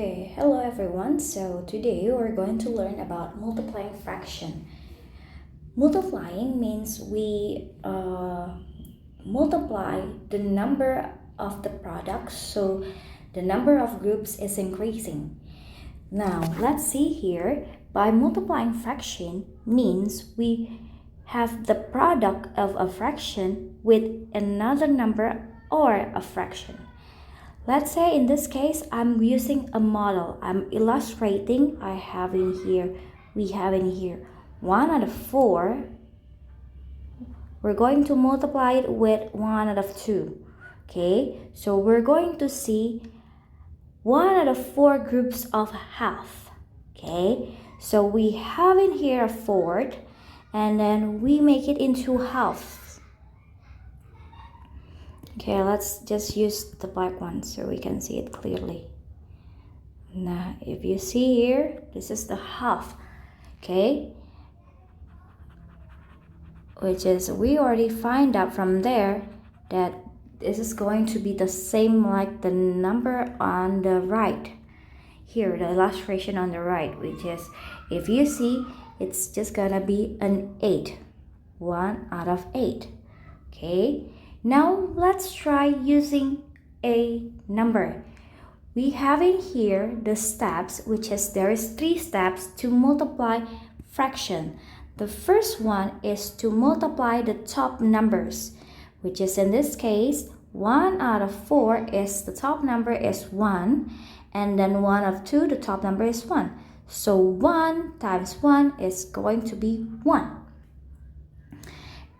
Okay, hello everyone. So today we're going to learn about multiplying fraction. Multiplying means we multiply the number of the products, so the number of groups is increasing. Now let's see here. By multiplying fraction means we have the product of a fraction with another number or a fraction. Let's say in this case, I'm using a model. I'm illustrating. We have in here 1 out of 4. We're going to multiply it with 1 out of 2. Okay, so we're going to see 1 out of 4 groups of half. Okay, so we have in here a fourth, and then we make it into halves. Okay, let's just use the black one so we can see it clearly. Now, if you see here, this is the half, okay? Which is, we already find out from there that this is going to be the same like the number on the right. Here, the illustration on the right, which is, if you see, it's just gonna be an 8. 1 out of 8, okay? Now let's try using a number. We have in here the steps, which is there is 3 steps to multiply fraction. The first one is to multiply the top numbers, which is in this case 1 out of 4 is the top number is 1, and then 1 of 2 the top number is 1. So 1 times 1 is going to be 1.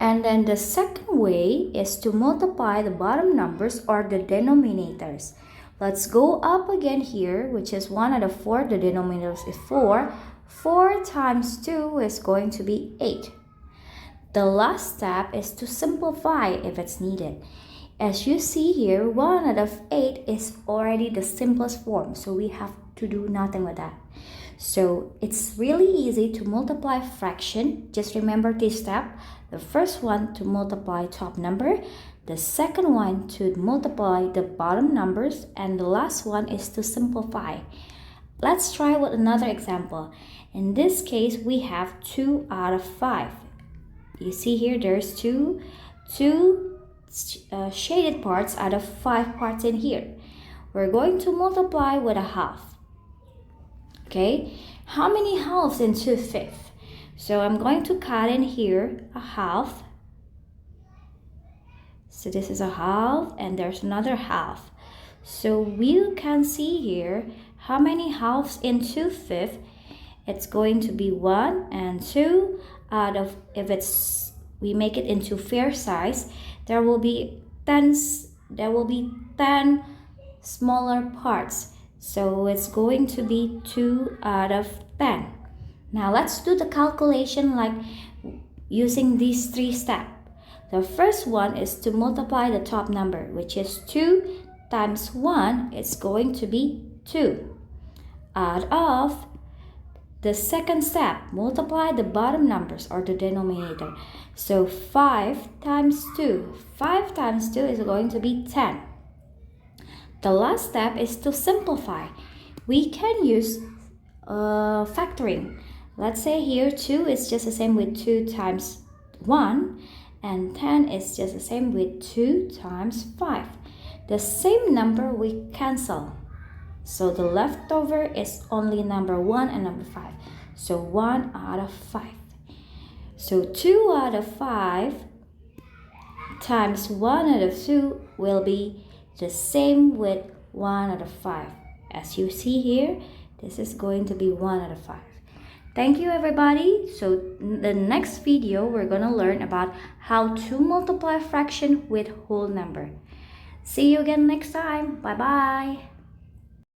And then the second way is to multiply the bottom numbers or the denominators. Let's go up again here, which is 1 out of 4. The denominators is 4. 4 times 2 is going to be 8. The last step is to simplify if it's needed. As you see here, 1 out of 8 is already the simplest form, so we have to do nothing with that. So it's really easy to multiply fraction. Just remember this step. The first one to multiply top number, the second one to multiply the bottom numbers, and the last one is to simplify. Let's try with another example. In this case, we have 2 out of 5. You see here, there's two shaded parts out of 5 parts in here. We're going to multiply with a half. Okay, how many halves in 2/5? So I'm going to cut in here a half. So this is a half, and there's another half. So we can see here how many halves in 2/5. It's going to be 1 and 2 out of, if it's we make it into fair size, there will be 10 smaller parts. So it's going to be 2 out of 10. Now let's do the calculation like using these 3 steps. The first one is to multiply the top number, which is 2 times 1. It's going to be 2. Out of the second step, multiply the bottom numbers or the denominator. So 5 times 2. 5 times 2 is going to be 10. The last step is to simplify. We can use factoring. Let's say here 2 is just the same with 2 times 1, and 10 is just the same with 2 times 5. The same number we cancel. So the leftover is only number 1 and number 5. So 1 out of 5. So 2 out of 5 times 1 out of 2 will be the same with 1 out of 5. As you see here, this is going to be 1 out of 5. Thank you everybody. So in the next video, we're going to learn about how to multiply fraction with whole number. See you again next time. Bye bye.